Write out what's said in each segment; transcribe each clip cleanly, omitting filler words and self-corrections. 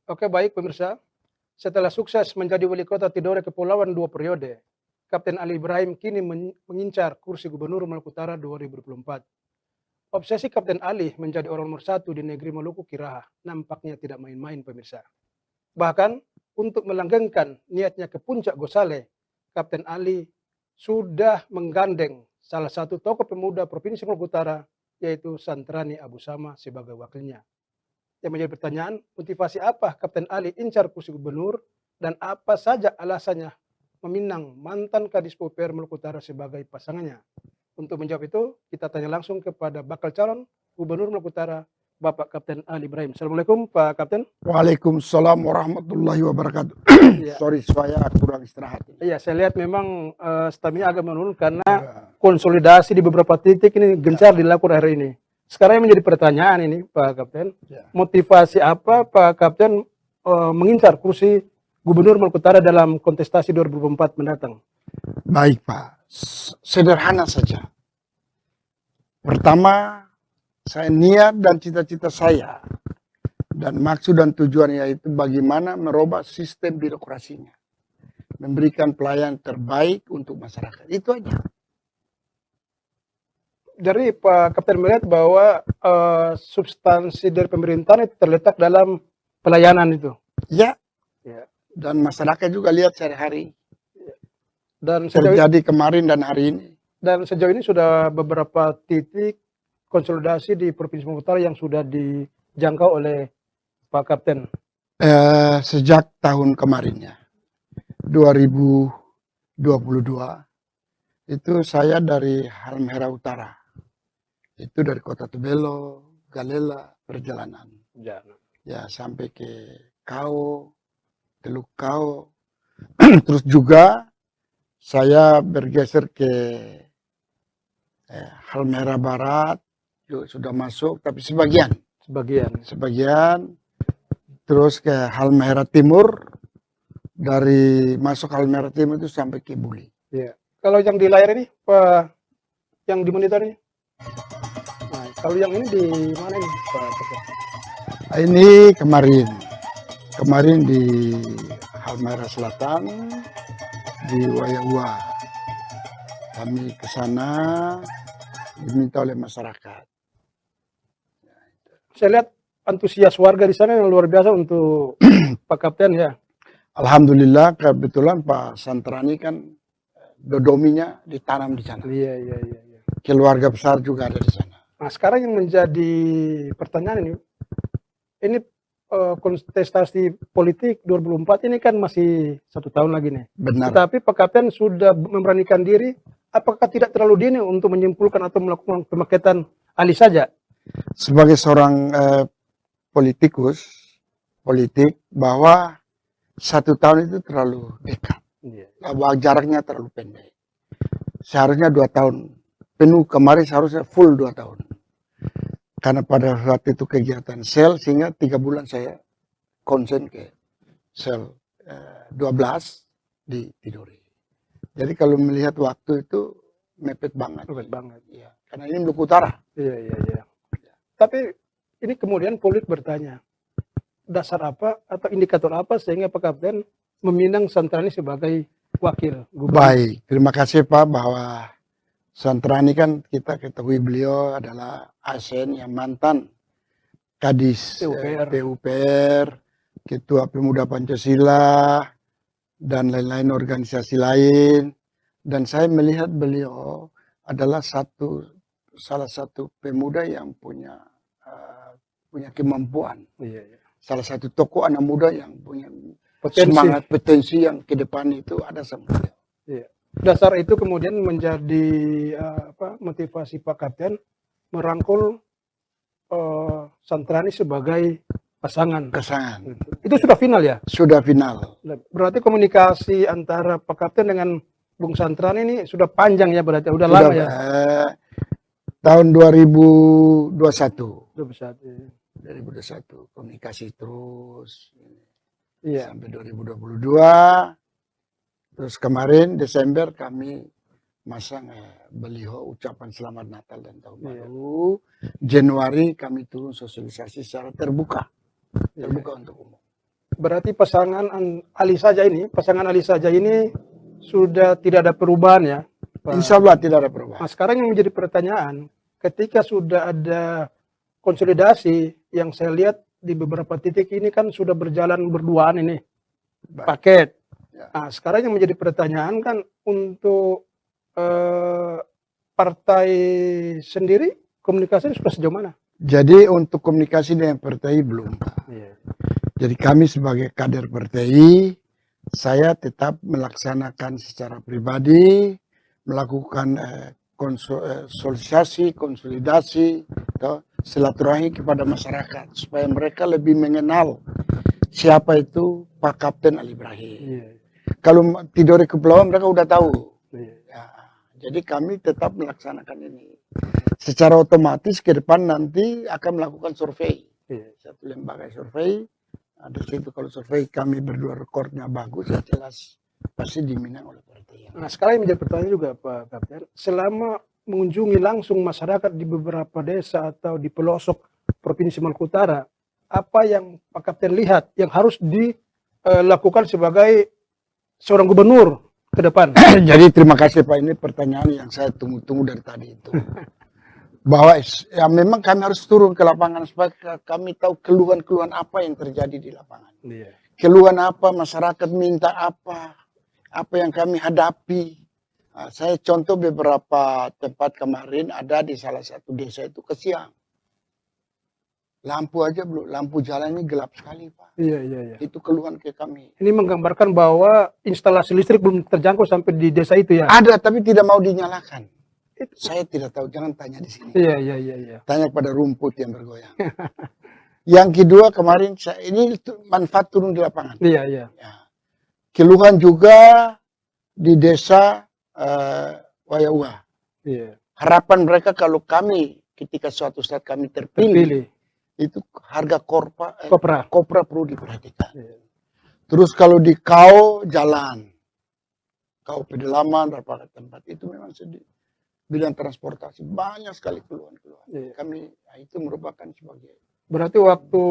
Oke, baik pemirsa. Setelah sukses menjadi wali kota Tidore Kepulauan 2 periode, Kapten Ali Ibrahim kini mengincar kursi Gubernur Maluku Utara 2024. Obsesi Kapten Ali menjadi orang nomor satu di negeri Maluku Kiraha nampaknya tidak main-main pemirsa. Bahkan untuk melanggengkan niatnya ke puncak Gosale, Kapten Ali sudah menggandeng salah satu tokoh pemuda Provinsi Maluku Utara, yaitu Santrani Abu Sama sebagai wakilnya. Yang menjadi pertanyaan, motivasi apa Kapten Ali incar kursi gubernur dan apa saja alasannya meminang mantan Kadis PUPR Maluku Utara sebagai pasangannya. Untuk menjawab itu, kita tanya langsung kepada bakal calon Gubernur Maluku Utara, Bapak Kapten Ali Ibrahim. Assalamualaikum Pak Kapten. Waalaikumsalam warahmatullahi wabarakatuh. Ya. Sorry, saya kurang istirahat. Iya, saya lihat memang stamina agak menurun karena konsolidasi di beberapa titik ini gencar dilakukan hari ini. Sekarang yang menjadi pertanyaan ini Pak Kapten, motivasi apa Pak Kapten mengincar kursi Gubernur Maluku Utara dalam kontestasi 2024 mendatang? Baik Pak, sederhana saja. Pertama, saya niat dan cita-cita saya dan maksud dan tujuannya yaitu bagaimana merubah sistem birokrasinya, memberikan pelayanan terbaik untuk masyarakat. Itu aja. Jadi Pak Kapten melihat bahwa substansi dari pemerintahan itu terletak dalam pelayanan itu. Ya. Ya. Dan masyarakat juga lihat sehari-hari. Dan terjadi kemarin dan hari ini. Dan sejauh ini sudah beberapa titik konsolidasi di Provinsi Maluku Utara yang sudah dijangkau oleh Pak Kapten. Sejak tahun kemarinnya, 2022, itu saya dari Halmahera Utara. Itu dari Kota Tubelo, Galela, perjalanan. Ya, sampai ke Kau, Teluk Kau. Terus juga saya bergeser ke Halmahera Barat, juga sudah masuk, tapi sebagian. Terus ke Halmahera Timur, dari masuk Halmahera Timur itu sampai ke Buli. Ya. Kalau yang di layar ini, Pak, yang di monitor ini? Nah, kalau yang ini di mana ini, Pak? Ini kemarin di Halmahera Selatan, di Wayawa. Kami ke sana diminta oleh masyarakat. Saya lihat antusias warga di sana yang luar biasa untuk Pak Kapten ya. Alhamdulillah, kebetulan Pak Santrani kan dodominya ditanam di sana. Iya. Keluarga besar juga ada di sana. Nah, sekarang yang menjadi pertanyaan ini kontestasi politik 2024 ini kan masih 1 tahun lagi nih. Benar. Tetapi Pak Kapten sudah memberanikan diri, apakah tidak terlalu dini untuk menyimpulkan atau melakukan pemaketan Ali saja? Sebagai seorang politik bahwa 1 tahun itu terlalu dekat, jaraknya terlalu pendek. Seharusnya 2 tahun penuh, kemarin seharusnya full 2 tahun. Karena pada saat itu kegiatan sel, sehingga 3 bulan saya konsen ke sel 12 di Tidore. Jadi kalau melihat waktu itu mepet banget. Ya. Karena ini Maluku Utara. Iya. Tapi ini kemudian publik bertanya, dasar apa atau indikator apa sehingga Pak Kapten meminang Santrani sebagai wakil gubernur? Baik, terima kasih Pak bahwa Santrani kan kita ketahui beliau adalah ASN yang mantan Kadis PUPR, Ketua Pemuda Pancasila, dan lain-lain organisasi lain. Dan saya melihat beliau adalah salah satu pemuda yang punya kemampuan. Salah satu tokoh anak muda yang punya semangat potensi yang ke depan itu ada sama beliau. Dasar itu kemudian menjadi motivasi Pak Kapten merangkul Santrani sebagai pasangan. Itu sudah final ya? Sudah final. Berarti komunikasi antara Pak Kapten dengan Bung Santrani ini sudah panjang ya berarti, udah lama ya? Tahun 2021. 2021 komunikasi terus. Sampai 2022. Terus kemarin Desember kami masang baliho ucapan selamat Natal dan Tahun Baru. Januari kami turun sosialisasi secara terbuka untuk umum. Berarti pasangan Ali saja ini sudah tidak ada perubahan ya, Pak? Insya Allah tidak ada perubahan. Nah, sekarang yang menjadi pertanyaan, ketika sudah ada konsolidasi yang saya lihat di beberapa titik ini kan sudah berjalan berduaan ini, Baik. paket. Ya. Nah, sekarang yang menjadi pertanyaan kan untuk partai sendiri komunikasi sudah sejauh mana? Jadi untuk komunikasi dengan partai belum. Iya. Jadi kami sebagai kader partai, saya tetap melaksanakan secara pribadi, melakukan konsolidasi, silaturahmi kepada masyarakat supaya mereka lebih mengenal siapa itu Pak Kapten Ali Ibrahim. Iya. Kalau tidur di kepulauan mereka udah tahu. Iya. Ya, jadi kami tetap melaksanakan ini. Secara otomatis ke depan nanti akan melakukan survei. Iya. Satu lembaga survei. Ada situ kalau survei kami berdua rekornya bagus, ya jelas pasti diminang oleh partai. Nah, sekarang yang menjadi pertanyaan juga Pak Kapten, selama mengunjungi langsung masyarakat di beberapa desa atau di pelosok Provinsi Maluku Utara, apa yang Pak Kapten lihat yang harus dilakukan sebagai seorang gubernur ke depan? Jadi terima kasih Pak, ini pertanyaan yang saya tunggu-tunggu dari tadi itu. Bahwa ya memang kami harus turun ke lapangan supaya kami tahu keluhan-keluhan apa yang terjadi di lapangan. Iya. Keluhan apa, masyarakat minta apa yang kami hadapi. Nah, saya contoh beberapa tempat kemarin ada di salah satu desa itu kesiang. Lampu aja belum, lampu jalannya gelap sekali Pak. Iya, iya, iya. Itu keluhan ke kami. Ini menggambarkan bahwa instalasi listrik belum terjangkau sampai di desa itu ya? Ada tapi tidak mau dinyalakan. Saya tidak tahu, jangan tanya di sini. Iya, iya, iya, iya. Tanya pada rumput yang bergoyang. Yang kedua kemarin ini manfaat turun di lapangan. Iya, iya. Ya. Keluhan juga di desa Wayaua. Iya. Harapan mereka kalau kami ketika suatu saat kami terpilih. Itu harga kopra perlu diperhatikan. Iya. Terus kalau di Kau jalan, Kau pedalaman berapa tempat itu memang sedih. Bidang transportasi banyak sekali keluhan-keluhan. Iya. Kami itu merupakan sebagai. Berarti waktu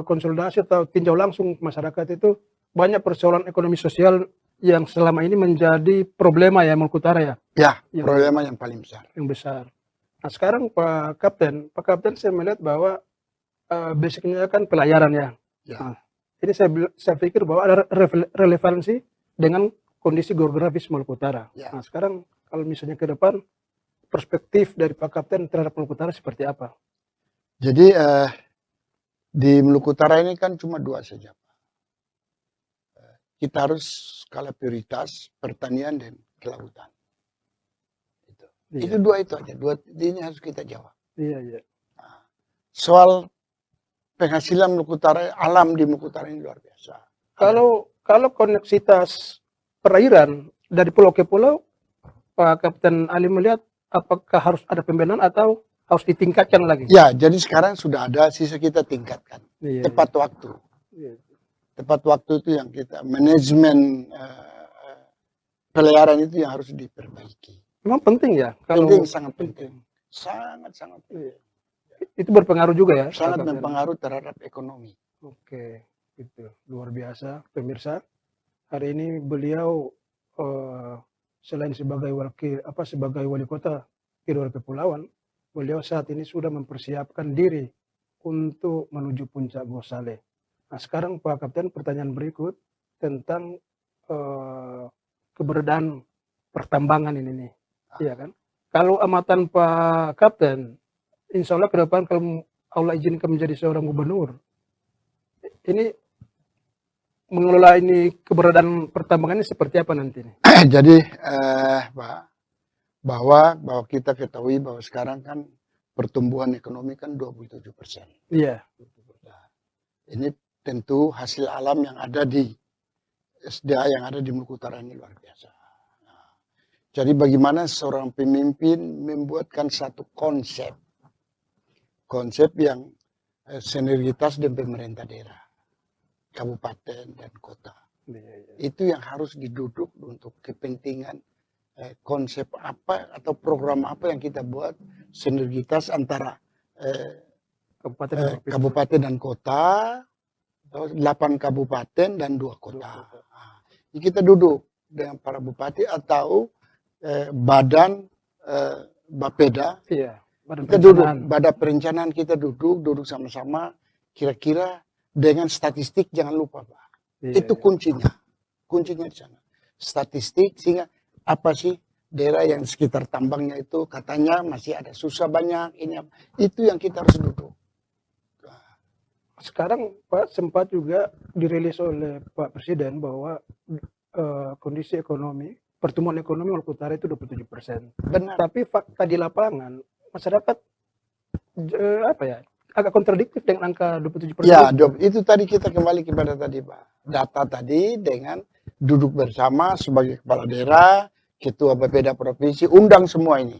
konsolidasi atau tinjau langsung masyarakat itu banyak persoalan ekonomi sosial yang selama ini menjadi problema ya Maluku Utara ya? Ya, problema yang paling besar. Yang besar. Nah sekarang Pak Kapten saya melihat bahwa basicnya kan pelayaran ya. Ya. Nah, ini saya pikir bahwa ada relevansi dengan kondisi geografis Maluku Utara. Ya. Nah sekarang kalau misalnya ke depan perspektif dari Pak Kapten terhadap Maluku Utara seperti apa? Jadi di Maluku Utara ini kan cuma dua saja. Kita harus skala prioritas pertanian dan kelautan. Iya. Itu dua itu aja. Dua ini harus kita jawab. Iya, iya. Nah, soal penghasilan Maluku Utara, alam di Maluku Utara ini luar biasa. Kalau koneksitas perairan dari pulau ke pulau, Pak Kapten Ali melihat apakah harus ada pembenahan atau harus ditingkatkan lagi? Ya, jadi sekarang sudah ada, sisa kita tingkatkan. Iya, Tepat waktu. iya. Tepat waktu itu yang kita, manajemen peliharaan itu yang harus diperbaiki. Memang penting ya? Penting, sangat penting. Sangat-sangat penting. Itu berpengaruh juga ya? Sangat mempengaruhi terhadap ekonomi. Oke, itu luar biasa pemirsa. Hari ini beliau selain sebagai wali kota Tidore Kepulauan, beliau saat ini sudah mempersiapkan diri untuk menuju puncak Gosale. Nah sekarang Pak Kapten pertanyaan berikut tentang keberadaan pertambangan ini nih, iya kan? Kalau amatan Pak Kapten, insya Allah ke depan kalau Allah izinkan menjadi seorang gubernur, ini mengelola ini keberadaan pertambangan ini seperti apa nanti nih? Jadi Pak, bahwa kita ketahui bahwa sekarang kan pertumbuhan ekonomi kan 27%. Iya. Ini tentu hasil alam yang ada di SDA yang ada di Maluku Utara ini luar biasa. Nah, jadi bagaimana seorang pemimpin membuatkan satu konsep yang sinergitas dengan pemerintah daerah, kabupaten dan kota. Itu yang harus diduduk untuk kepentingan konsep apa atau program apa yang kita buat sinergitas antara kabupaten dan kota, 8 kabupaten dan 2 kota. Kita duduk dengan para bupati atau badan Bapeda. Iya, badan Kita duduk, perencanaan. badan perencanaan kita duduk sama-sama. Kira-kira dengan statistik jangan lupa Pak. Iya, Itu kuncinya di sana. Statistik sehingga apa sih daerah yang sekitar tambangnya itu katanya masih ada susah banyak ini itu yang kita harus duduk. Sekarang Pak sempat juga dirilis oleh Pak Presiden bahwa kondisi ekonomi, pertumbuhan ekonomi Maluku Utara itu 27%. Benar. Tapi fakta di lapangan masyarakat apa ya, agak kontradiktif dengan angka 27%. Ya, itu tadi kita kembali kepada tadi Pak. Data tadi dengan duduk bersama sebagai kepala daerah, ketua Bapeda provinsi, undang semua ini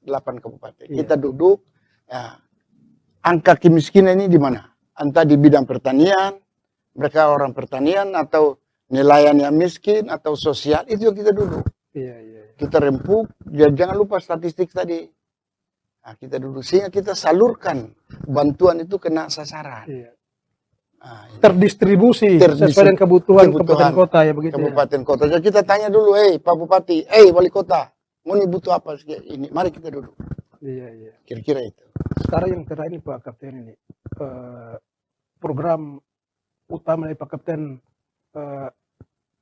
8 kabupaten. Iya. Kita duduk, ya, angka kemiskinan ini di mana? Entah di bidang pertanian, mereka orang pertanian atau nelayan yang miskin atau sosial, itu yang kita duduk. Iya. Kita rempuk, ya jangan lupa statistik tadi. Nah, kita duduk sehingga kita salurkan bantuan itu kena sasaran. Iya. Nah, Terdistribusi sesuai dengan kebutuhan kabupaten kota ya begitu. Kabupaten ya? kota. Jadi kita tanya dulu, Pak Bupati, wali kota, mau nih butuh apa ini? Mari kita duduk. Iya. Kira-kira itu. Sekarang yang terakhir ini Pak Kapten ini, program utama dari Pak Kapten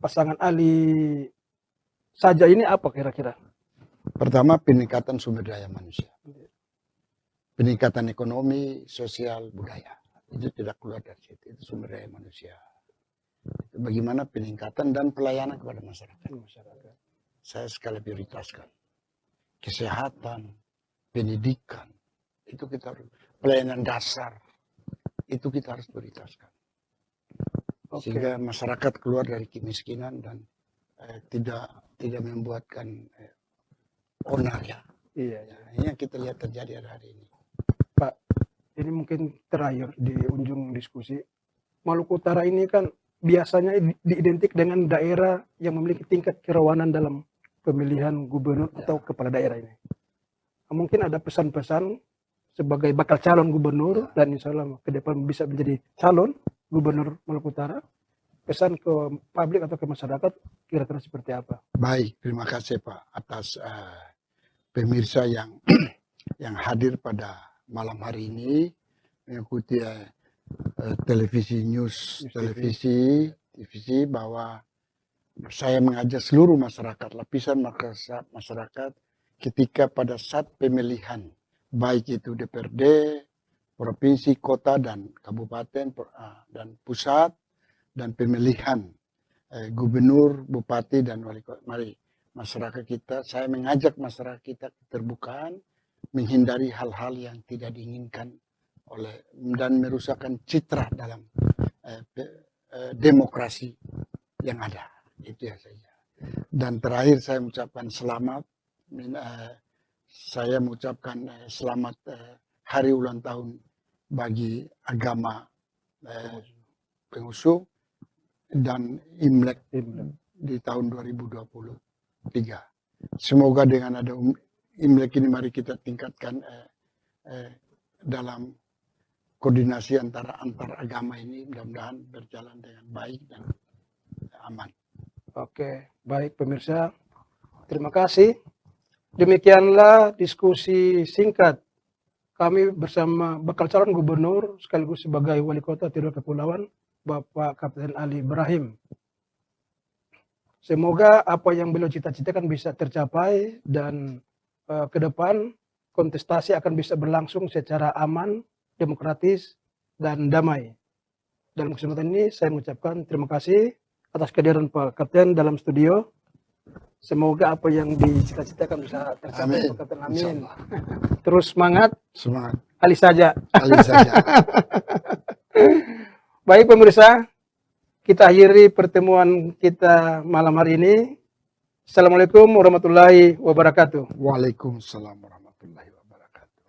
pasangan Ali saja ini apa kira-kira? Pertama, peningkatan sumber daya manusia. Peningkatan ekonomi, sosial, budaya. Itu tidak keluar dari situ. Itu sumber daya manusia. Bagaimana peningkatan dan pelayanan kepada masyarakat. Saya sekali prioritaskan. Kesehatan, pendidikan, itu kita harus, pelayanan dasar, itu kita harus prioritaskan. Sehingga masyarakat keluar dari kemiskinan dan tidak membuatkan onar ya. Iya. Ini yang kita lihat terjadi hari ini. Pak, ini mungkin terakhir di ujung diskusi. Maluku Utara ini kan biasanya diidentik dengan daerah yang memiliki tingkat kerawanan dalam pemilihan gubernur atau kepala daerah ini. Mungkin ada pesan-pesan sebagai bakal calon gubernur dan insya Allah ke depan bisa menjadi calon gubernur Maluku Utara. Pesan ke publik atau ke masyarakat kira-kira seperti apa? Baik, terima kasih Pak atas pemirsa yang yang hadir pada malam hari ini mengikuti televisi news televisi bahwa saya mengajak seluruh masyarakat, lapisan masyarakat ketika pada saat pemilihan baik itu DPRD, provinsi, kota dan kabupaten dan pusat dan pemilihan gubernur, bupati dan wali kota. Mari masyarakat kita, saya mengajak masyarakat kita keterbukaan, menghindari hal-hal yang tidak diinginkan oleh dan merusakkan citra dalam demokrasi yang ada. Itu ya saja. Dan terakhir saya mengucapkan selamat. Saya mengucapkan selamat hari ulang tahun bagi agama pengusung dan Imlek di tahun 2023. Semoga dengan ada Imlek ini mari kita tingkatkan dalam koordinasi antar agama ini, mudah-mudahan berjalan dengan baik dan aman. Oke, baik pemirsa. Terima kasih. Demikianlah diskusi singkat kami bersama bakal calon gubernur sekaligus sebagai wali kota Tidore Kepulauan, Bapak Kapten Ali Ibrahim. Semoga apa yang beliau cita-citakan bisa tercapai dan ke depan kontestasi akan bisa berlangsung secara aman, demokratis, dan damai. Dalam kesempatan ini saya mengucapkan terima kasih atas kehadiran Pak Kapten dalam studio. Semoga apa yang dicita-citakan bisa tercapai. Amin. Pak Kapten, amin. Terus semangat. Semangat. Ali saja. Ali saja. Baik pemirsa, kita akhiri pertemuan kita malam hari ini. Assalamualaikum warahmatullahi wabarakatuh. Waalaikumsalam warahmatullahi wabarakatuh.